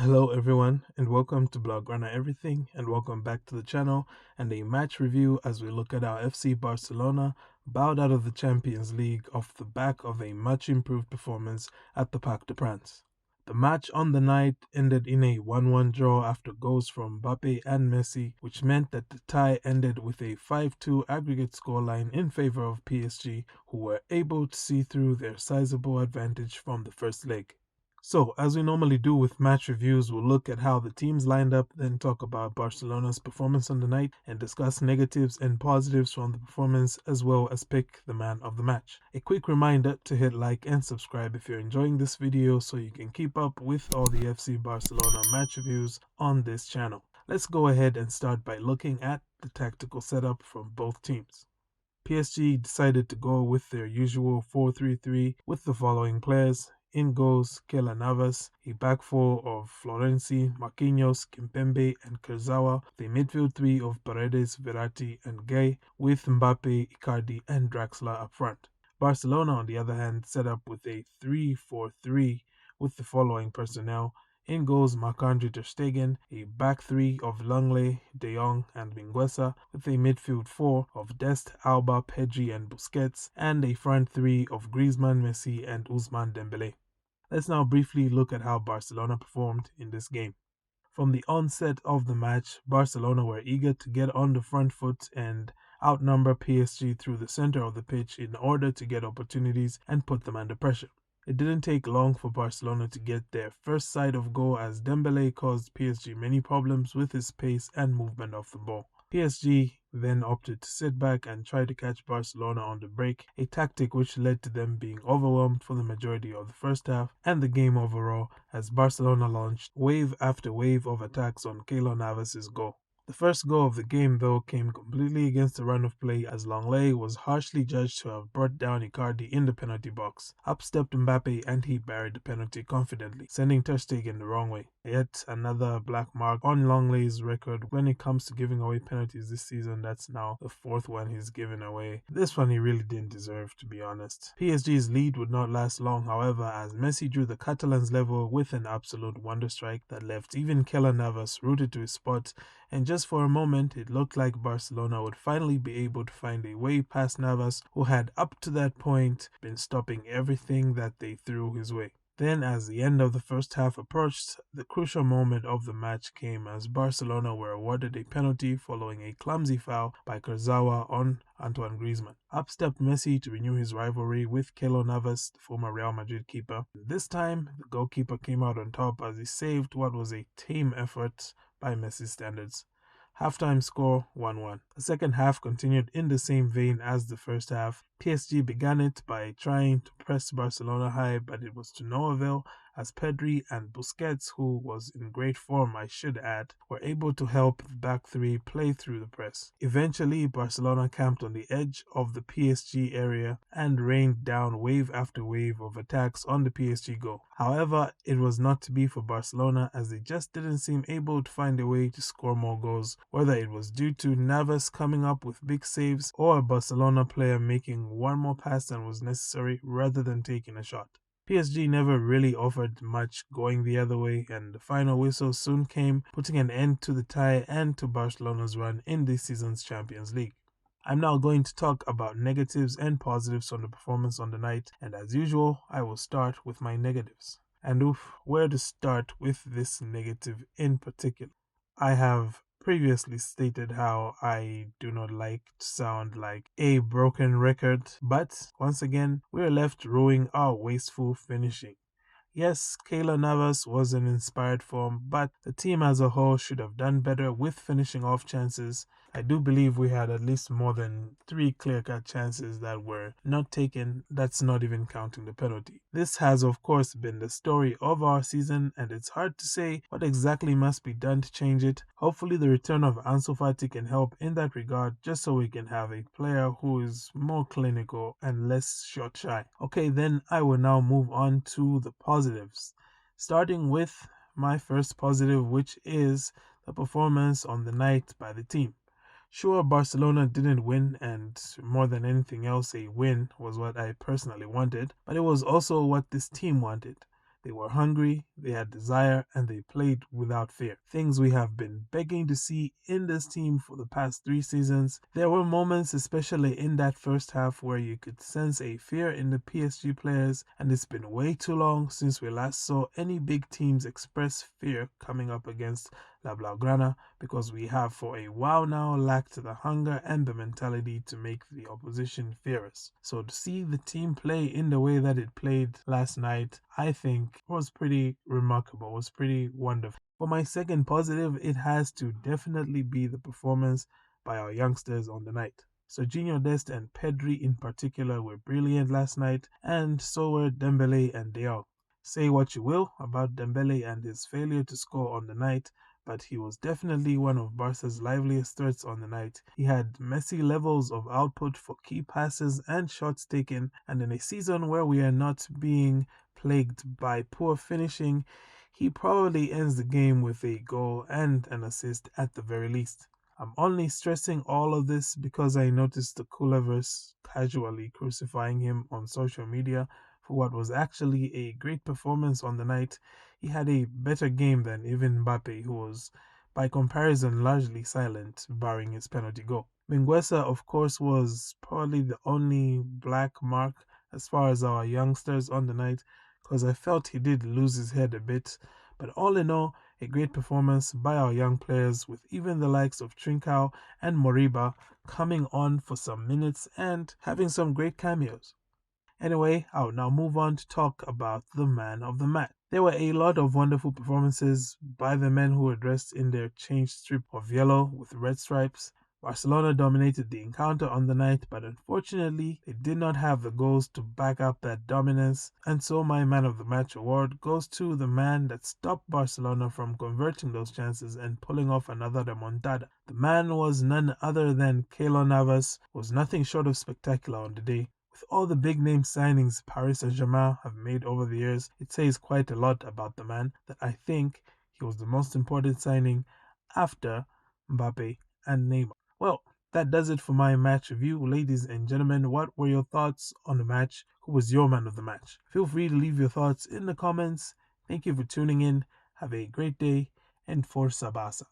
Hello everyone and welcome to Blaugrana Everything and welcome back to the channel and a match review as we look at our FC Barcelona bowed out of the Champions League off the back of a much improved performance at the Parc des Princes. The match on the night ended in a 1-1 draw after goals from Mbappe and Messi, which meant that the tie ended with a 5-2 aggregate scoreline in favor of PSG, who were able to see through their sizable advantage from the first leg. So, as we normally do with match reviews, we'll look at how the teams lined up, then talk about Barcelona's performance on the night, and discuss negatives and positives from the performance, as well as pick the man of the match. A quick reminder to hit like and subscribe if you're enjoying this video so you can keep up with all the FC Barcelona match reviews on this channel. Let's go ahead and start by looking at the tactical setup from both teams. PSG decided to go with their usual 4-3-3 with the following players. In goals, Keylor Navas, a back four of Florenzi, Marquinhos, Kimpembe, and Kurzawa, the midfield three of Paredes, Verratti, and Gay, with Mbappe, Icardi, and Draxler up front. Barcelona, on the other hand, set up with a 3-4-3 with the following personnel. In goals, Marc-Andre ter Stegen, a back three of Langley, De Jong, and Mingueza, with a midfield four of Dest, Alba, Pedri, and Busquets, and a front three of Griezmann, Messi, and Ousmane Dembele. Let's now briefly look at how Barcelona performed in this game. From the onset of the match, Barcelona were eager to get on the front foot and outnumber PSG through the center of the pitch in order to get opportunities and put them under pressure. It didn't take long for Barcelona to get their first sight of goal as Dembele caused PSG many problems with his pace and movement of the ball. PSG then opted to sit back and try to catch Barcelona on the break, a tactic which led to them being overwhelmed for the majority of the first half and the game overall as Barcelona launched wave after wave of attacks on Keylor Navas' goal. The first goal of the game, though, came completely against the run of play as Langley was harshly judged to have brought down Icardi in the penalty box. Up stepped Mbappe and he buried the penalty confidently, sending ter Stegen the wrong way. Yet another black mark on Langley's record when it comes to giving away penalties this season. That's now the fourth one he's given away. This one he really didn't deserve, to be honest. PSG's lead would not last long, however, as Messi drew the Catalans level with an absolute wonder strike that left even Keylor Navas rooted to his spot, and just for a moment it looked like Barcelona would finally be able to find a way past Navas, who had up to that point been stopping everything that they threw his way. Then, as the end of the first half approached, the crucial moment of the match came as Barcelona were awarded a penalty following a clumsy foul by Kurzawa on Antoine Griezmann. Up stepped Messi to renew his rivalry with Keylor Navas, the former Real Madrid keeper. This time, the goalkeeper came out on top as he saved what was a tame effort by Messi's standards. Halftime score 1-1. The second half continued in the same vein as the first half. PSG began it by trying to press Barcelona high, but it was to no avail as Pedri and Busquets, who was in great form I should add, were able to help the back three play through the press. Eventually, Barcelona camped on the edge of the PSG area and rained down wave after wave of attacks on the PSG goal. However, it was not to be for Barcelona as they just didn't seem able to find a way to score more goals, whether it was due to Navas coming up with big saves or a Barcelona player making one more pass than was necessary rather than taking a shot. PSG never really offered much going the other way, and the final whistle soon came, putting an end to the tie and to Barcelona's run in this season's Champions League. I'm now going to talk about negatives and positives on the performance on the night, and as usual, I will start with my negatives. And where to start with this negative in particular? I have previously stated how I do not like to sound like a broken record, but once again, we're left ruining our wasteful finishing. Yes, Keylor Navas was in inspired form, but the team as a whole should have done better with finishing off chances. I do believe we had at least more than 3 clear-cut chances that were not taken, that's not even counting the penalty. This has of course been the story of our season, and it's hard to say what exactly must be done to change it. Hopefully the return of Ansu Fati can help in that regard, just so we can have a player who is more clinical and less shot shy. Okay, then I will now move on to the positives, starting with my first positive, which is the performance on the night by the team. Sure, Barcelona didn't win, and more than anything else, a win was what I personally wanted, but it was also what this team wanted. They were hungry, they had desire, and they played without fear. Things we have been begging to see in this team for the past 3 seasons. There were moments, especially in that first half, where you could sense a fear in the PSG players, and it's been way too long since we last saw any big teams express fear coming up against La Blaugrana, because we have for a while now lacked the hunger and the mentality to make the opposition fear us. So to see the team play in the way that it played last night, I think was pretty remarkable, was pretty wonderful. For my second positive, it has to definitely be the performance by our youngsters on the night. Serginho Dest and Pedri in particular were brilliant last night, and so were Dembele and De Jong. Say what you will about Dembele and his failure to score on the night, but he was definitely one of Barca's liveliest threats on the night. He had messy levels of output for key passes and shots taken, and in a season where we are not being plagued by poor finishing, he probably ends the game with a goal and an assist at the very least. I'm only stressing all of this because I noticed the Culaverse casually crucifying him on social media for what was actually a great performance on the night. He had a better game than even Mbappe, who was, by comparison, largely silent, barring his penalty goal. Minguesa, of course, was probably the only black mark as far as our youngsters on the night, because I felt he did lose his head a bit. But all in all, a great performance by our young players, with even the likes of Trincao and Moriba coming on for some minutes and having some great cameos. Anyway, I'll now move on to talk about the man of the match. There were a lot of wonderful performances by the men who were dressed in their changed strip of yellow with red stripes. Barcelona dominated the encounter on the night, but unfortunately, they did not have the goals to back up that dominance, and so my man of the match award goes to the man that stopped Barcelona from converting those chances and pulling off another remontada. The man was none other than Keylor Navas, who was nothing short of spectacular on the day. With all the big name signings Paris Saint-Germain have made over the years, it says quite a lot about the man that I think he was the most important signing after Mbappe and Neymar. Well, that does it for my match review. Ladies and gentlemen, what were your thoughts on the match? Who was your man of the match? Feel free to leave your thoughts in the comments. Thank you for tuning in. Have a great day, and Forza Barca.